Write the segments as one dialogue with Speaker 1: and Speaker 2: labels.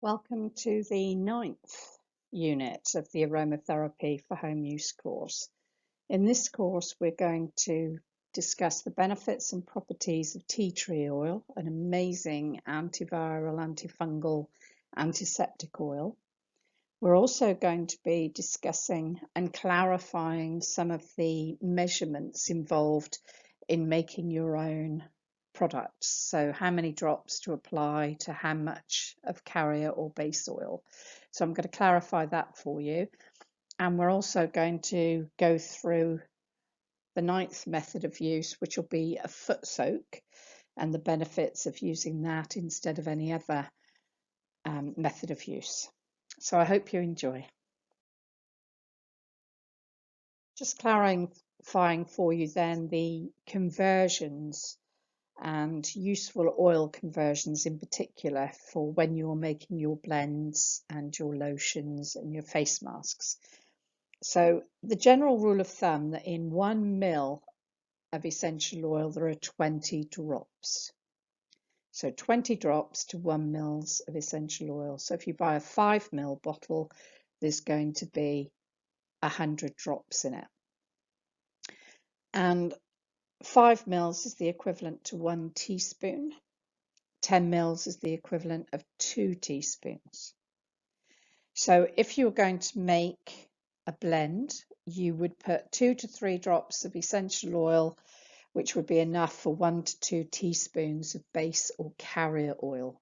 Speaker 1: Welcome to the 9th unit of the Aromatherapy for Home Use course. In this course, we're going to discuss the benefits and properties of tea tree oil, an amazing antiviral, antifungal, antiseptic oil. We're also going to be discussing and clarifying some of the measurements involved in making your own products. So how many drops to apply to how much of carrier or base oil. So I'm going to clarify that for you. And we're also going to go through the 9th method of use, which will be a foot soak, and the benefits of using that instead of any other method of use. So I hope you enjoy. Just clarifying for you then the conversions and useful oil conversions in particular for when you're making your blends and your lotions and your face masks. So the general rule of thumb that in 1 ml of essential oil there are 20 drops. So 20 drops to 1 ml of essential oil. So if you buy a 5 ml bottle, there's going to be 100 drops in it. And 5 ml is the equivalent to 1 teaspoon. 10 ml is the equivalent of 2 teaspoons. So if you were going to make a blend, you would put 2 to 3 drops of essential oil, which would be enough for 1 to 2 teaspoons of base or carrier oil.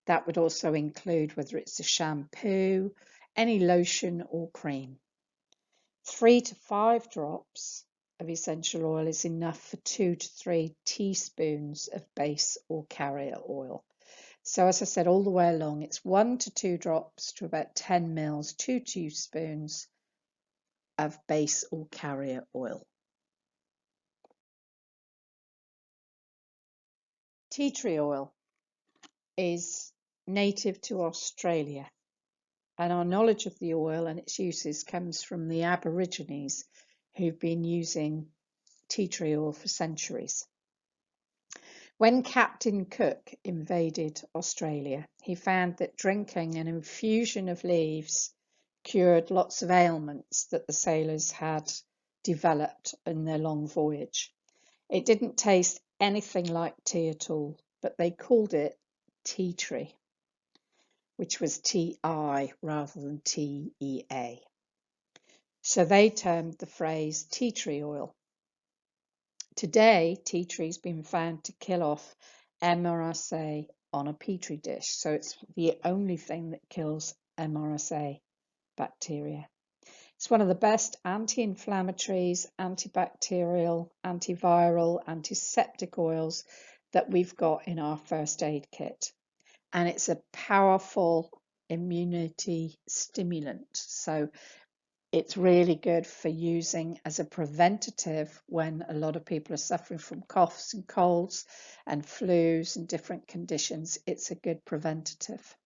Speaker 1: That would also include whether it's a shampoo, any lotion or cream. 3 to 5 drops of essential oil is enough for 2 to 3 teaspoons of base or carrier oil. So as I said all the way along, it's 1 to 2 drops to about 10 ml, 2 teaspoons of base or carrier oil. Tea tree oil is native to Australia, and our knowledge of the oil and its uses comes from the Aborigines who've been using tea tree oil for centuries. When Captain Cook invaded Australia, he found that drinking an infusion of leaves cured lots of ailments that the sailors had developed in their long voyage. It didn't taste anything like tea at all, but they called it tea tree, which was T-I rather than T-E-A. So they termed the phrase tea tree oil. Today, tea tree's been found to kill off MRSA on a petri dish, so it's the only thing that kills MRSA bacteria. It's one of the best anti-inflammatories, antibacterial, antiviral, antiseptic oils that we've got in our first aid kit. And it's a powerful immunity stimulant. So it's really good for using as a preventative when a lot of people are suffering from coughs and colds and flus and different conditions. It's a good preventative.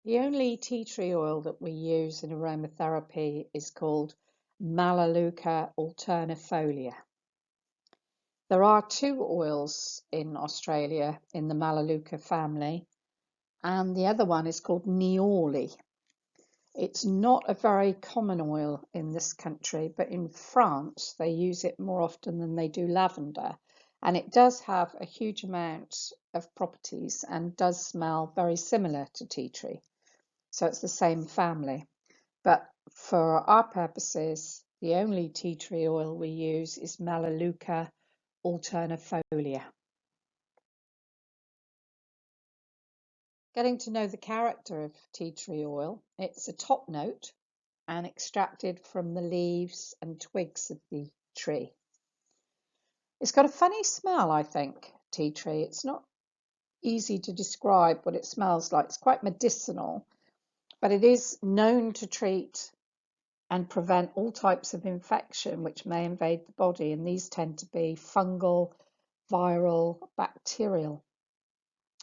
Speaker 1: The only tea tree oil that we use in aromatherapy is called Melaleuca alternifolia. There are 2 oils in Australia in the Melaleuca family, and the other one is called Niaouli. It's not a very common oil in this country, but in France they use it more often than they do lavender, and it does have a huge amount of properties and does smell very similar to tea tree. So it's the same family. But for our purposes, the only tea tree oil we use is Melaleuca alternifolia. Getting to know the character of tea tree oil, it's a top note and extracted from the leaves and twigs of the tree. It's got a funny smell, I think, tea tree. It's not easy to describe what it smells like. It's quite medicinal, but it is known to treat and prevent all types of infection which may invade the body, and these tend to be fungal, viral, bacterial.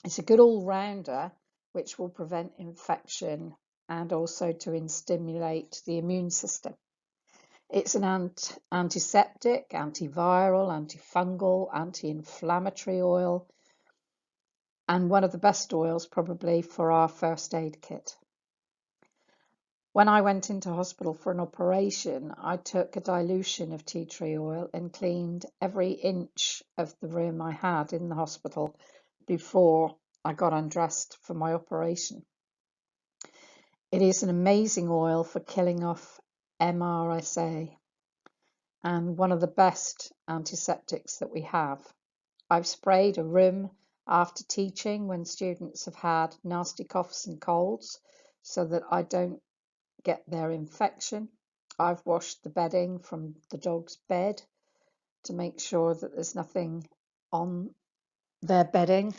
Speaker 1: It's a good all-rounder which will prevent infection and also to stimulate the immune system. It's an antiseptic, antiviral, antifungal, anti-inflammatory oil. and one of the best oils probably for our first aid kit. When I went into hospital for an operation, I took a dilution of tea tree oil and cleaned every inch of the room I had in the hospital before I got undressed for my operation. It is an amazing oil for killing off MRSA and one of the best antiseptics that we have. I've sprayed a room after teaching when students have had nasty coughs and colds so that I don't get their infection. I've washed the bedding from the dog's bed to make sure that there's nothing on their bedding.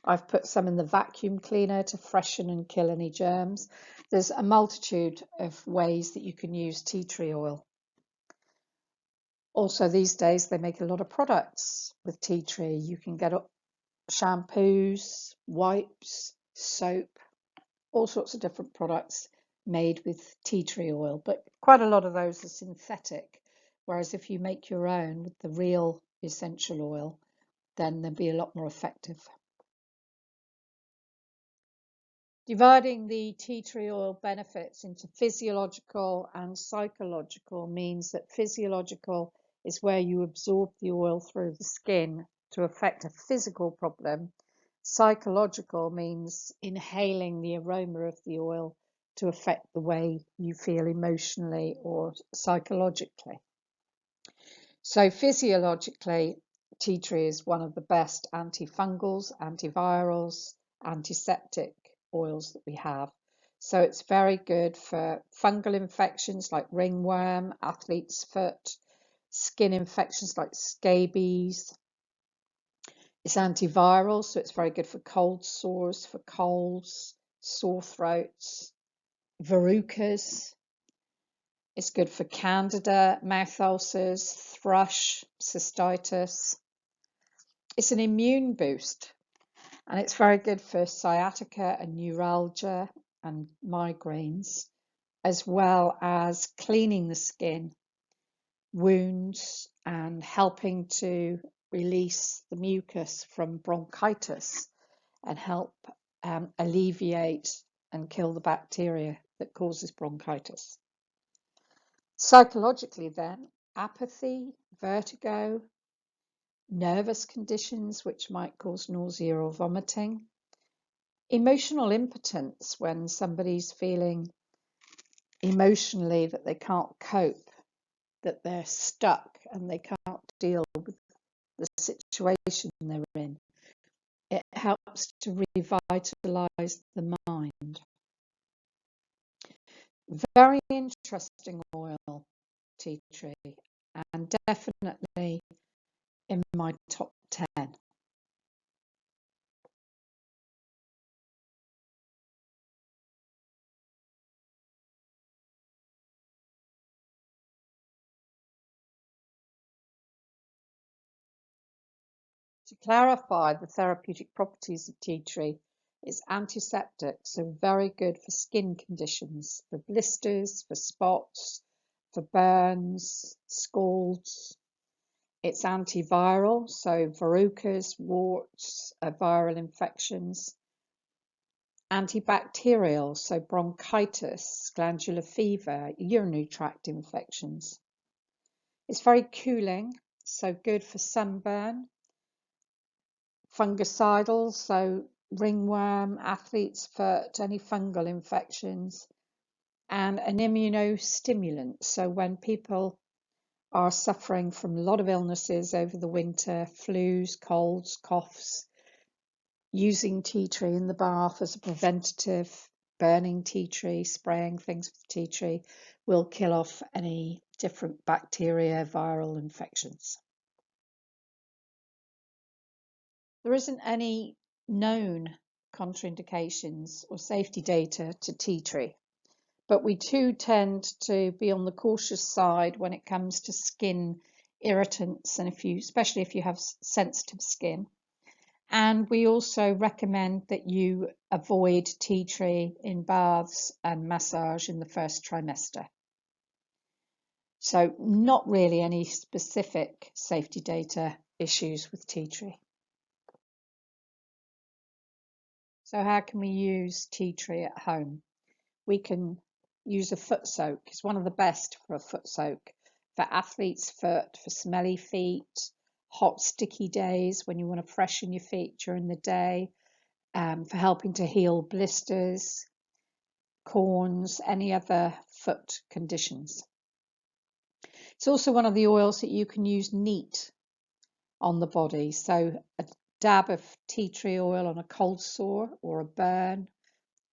Speaker 1: I've put some in the vacuum cleaner to freshen and kill any germs. There's a multitude of ways that you can use tea tree oil. Also, these days they make a lot of products with tea tree. You can get shampoos, wipes, soap, all sorts of different products made with tea tree oil, but quite a lot of those are synthetic. Whereas if you make your own with the real essential oil, then they'll be a lot more effective. Dividing the tea tree oil benefits into physiological and psychological means that physiological is where you absorb the oil through the skin to affect a physical problem. Psychological means inhaling the aroma of the oil to affect the way you feel emotionally or psychologically. So physiologically, tea tree is one of the best antifungals, antivirals, antiseptic oils that we have. So it's very good for fungal infections like ringworm, athlete's foot, skin infections like scabies. It's antiviral, so it's very good for cold sores, for colds, sore throats, verrucas. It's good for candida, mouth ulcers, thrush, cystitis. It's an immune boost, and it's very good for sciatica and neuralgia and migraines, as well as cleaning the skin, wounds, and helping to release the mucus from bronchitis and help alleviate and kill the bacteria that causes bronchitis. Psychologically then, apathy, vertigo, nervous conditions which might cause nausea or vomiting, emotional impotence when somebody's feeling emotionally that they can't cope, that they're stuck and they can't deal with the situation they're in. It helps to revitalize the mind. Very interesting oil, tea tree, and definitely in my top 10. To clarify the therapeutic properties of tea tree, it's antiseptic, so very good for skin conditions, for blisters, for spots, for burns, scalds. It's antiviral, so verrucas, warts, viral infections. Antibacterial, so bronchitis, glandular fever, urinary tract infections. It's very cooling, so good for sunburn. Fungicidal, so ringworm, athlete's foot, any fungal infections, and an immunostimulant. So when people are suffering from a lot of illnesses over the winter, flus, colds, coughs, using tea tree in the bath as a preventative, burning tea tree, spraying things with tea tree will kill off any different bacteria, viral infections. There isn't any known contraindications or safety data to tea tree, but we too tend to be on the cautious side when it comes to skin irritants, and especially if you have sensitive skin. And we also recommend that you avoid tea tree in baths and massage in the first trimester. So not really any specific safety data issues with tea tree. So how can we use tea tree at home? We can use a foot soak. It's one of the best for a foot soak. For athlete's foot, for smelly feet, hot sticky days when you want to freshen your feet during the day, for helping to heal blisters, corns, any other foot conditions. It's also one of the oils that you can use neat on the body. So a dab of tea tree oil on a cold sore or a burn,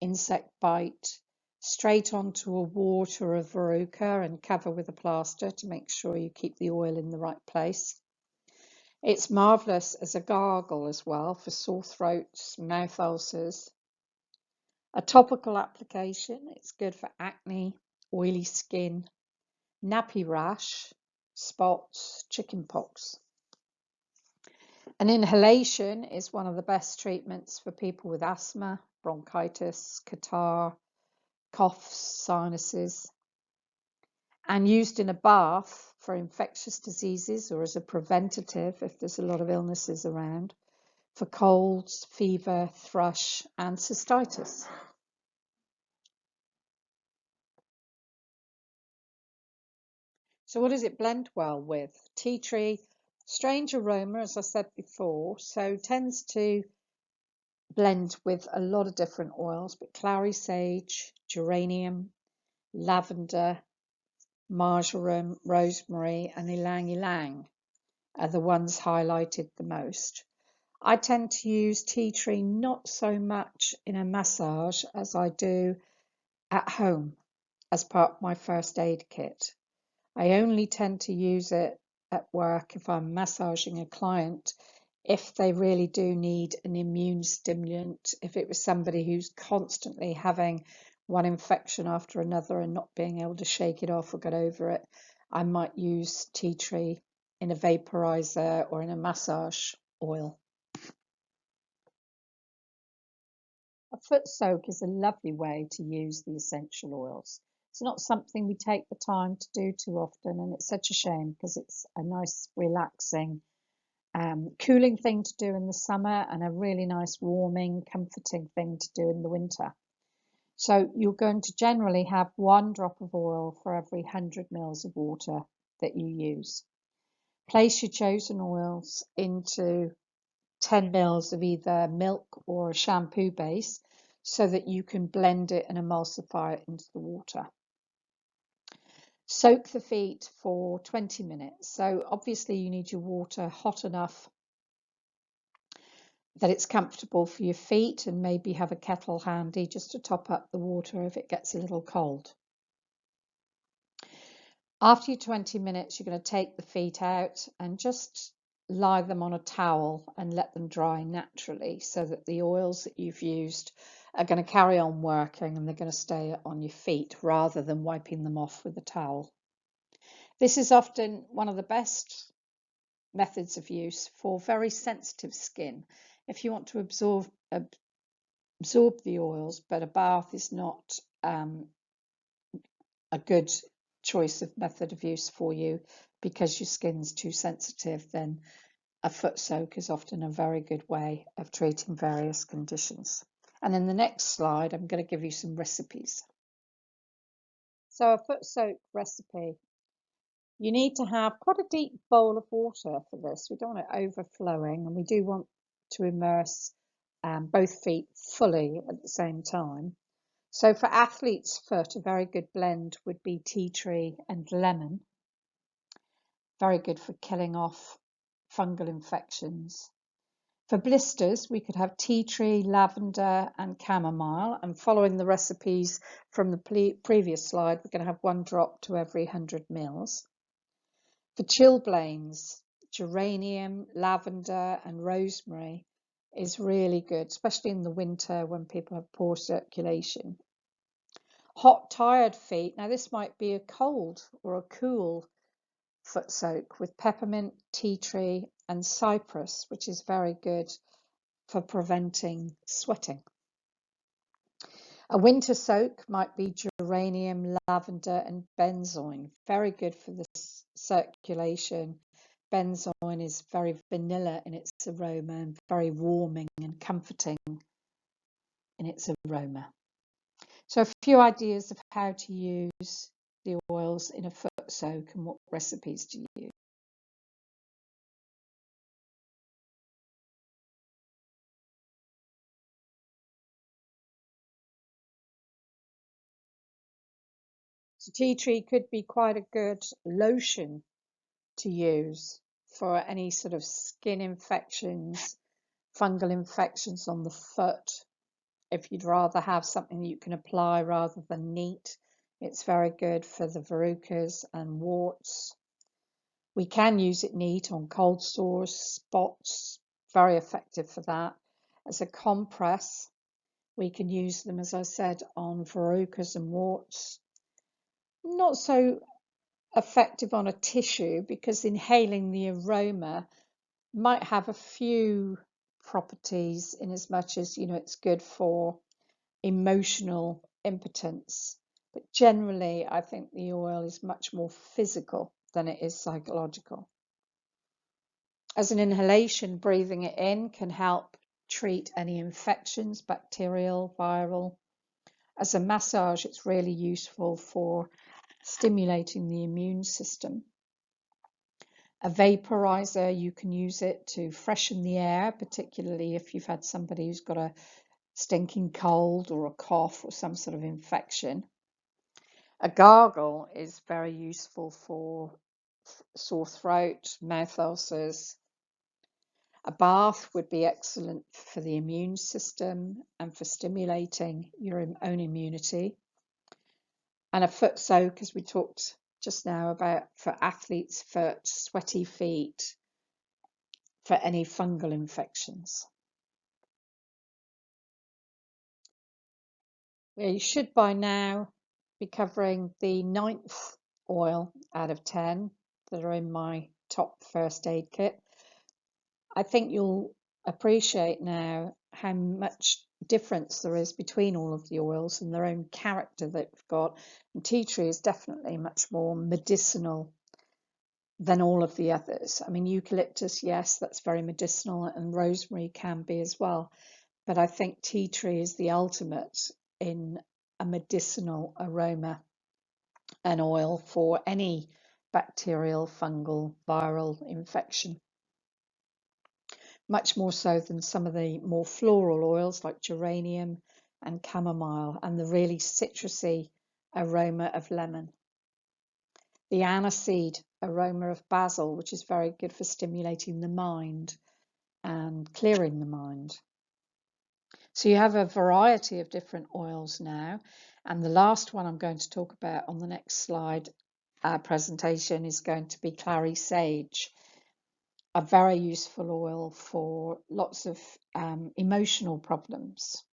Speaker 1: insect bite, straight onto a wart or a verruca and cover with a plaster to make sure you keep the oil in the right place. It's marvellous as a gargle as well for sore throats, mouth ulcers. A topical application, it's good for acne, oily skin, nappy rash, spots, chicken pox. An inhalation is one of the best treatments for people with asthma, bronchitis, catarrh, coughs, sinuses, and used in a bath for infectious diseases or as a preventative if there's a lot of illnesses around, for colds, fever, thrush, and cystitis. So what does it blend well with? Tea tree, strange aroma, as I said before, so tends to blend with a lot of different oils, but clary sage, geranium, lavender, marjoram, rosemary, and ylang ylang are the ones highlighted the most. I tend to use tea tree not so much in a massage as I do at home as part of my first aid kit. I only tend to use it at work if I'm massaging a client, if they really do need an immune stimulant, if it was somebody who's constantly having one infection after another and not being able to shake it off or get over it, I might use tea tree in a vaporizer or in a massage oil. A foot soak is a lovely way to use the essential oils. It's not something we take the time to do too often, and it's such a shame because it's a nice, relaxing, cooling thing to do in the summer and a really nice, warming, comforting thing to do in the winter. So you're going to generally have 1 drop of oil for every 100 mils of water that you use. Place your chosen oils into 10 mils of either milk or a shampoo base so that you can blend it and emulsify it into the water. Soak the feet for 20 minutes. So obviously you need your water hot enough that it's comfortable for your feet, and maybe have a kettle handy just to top up the water if it gets a little cold. After your 20 minutes, you're going to take the feet out and just lie them on a towel and let them dry naturally so that the oils that you've used are going to carry on working and they're going to stay on your feet rather than wiping them off with a towel. This is often one of the best methods of use for very sensitive skin. If you want to absorb the oils, but a bath is not a good choice of method of use for you because your skin's too sensitive, then a foot soak is often a very good way of treating various conditions. And in the next slide, I'm going to give you some recipes. So a foot soak recipe. You need to have quite a deep bowl of water for this. We don't want it overflowing, and we do want to immerse both feet fully at the same time. So for athlete's foot, a very good blend would be tea tree and lemon. Very good for killing off fungal infections. For blisters, we could have tea tree, lavender, and chamomile. And following the recipes from the previous slide, we're going to have 1 drop to every 100 mils. For chilblains, geranium, lavender, and rosemary is really good, especially in the winter when people have poor circulation. Hot, tired feet. Now, this might be a cold or a cool foot soak with peppermint, tea tree, and cypress, which is very good for preventing sweating. A winter soak might be geranium, lavender, and benzoin. Very good for the circulation. Benzoin is very vanilla in its aroma and very warming and comforting. in its aroma. So a few ideas of how to use the oils in a foot soak and what recipes to use. So tea tree could be quite a good lotion to use for any sort of skin infections, fungal infections on the foot. If you'd rather have something you can apply rather than neat, it's very good for the verrucas and warts. We can use it neat on cold sores, spots, very effective for that. As a compress, we can use them, as I said, on verrucas and warts. Not so effective on a tissue because inhaling the aroma might have a few properties in as much as, it's good for emotional impotence. But generally, I think the oil is much more physical than it is psychological. As an inhalation, breathing it in can help treat any infections, bacterial, viral. As a massage, it's really useful for stimulating the immune system. A vaporizer, you can use it to freshen the air, particularly if you've had somebody who's got a stinking cold or a cough or some sort of infection. A gargle is very useful for sore throat, mouth ulcers. A bath would be excellent for the immune system and for stimulating your own immunity. And a foot soak, as we talked just now about, for athletes' foot, sweaty feet, for any fungal infections. You should by now be covering the 9th oil out of 10 that are in my top first aid kit. I think you'll appreciate now how much difference there is between all of the oils and their own character that we've got. And tea tree is definitely much more medicinal than all of the others. I mean, eucalyptus, yes, that's very medicinal, and rosemary can be as well. But I think tea tree is the ultimate in a medicinal aroma and oil for any bacterial, fungal, viral infection. Much more so than some of the more floral oils like geranium and chamomile and the really citrusy aroma of lemon. The aniseed aroma of basil, which is very good for stimulating the mind and clearing the mind. So you have a variety of different oils now. And the last one I'm going to talk about on the next slide presentation is going to be clary sage, a very useful oil for lots of emotional problems.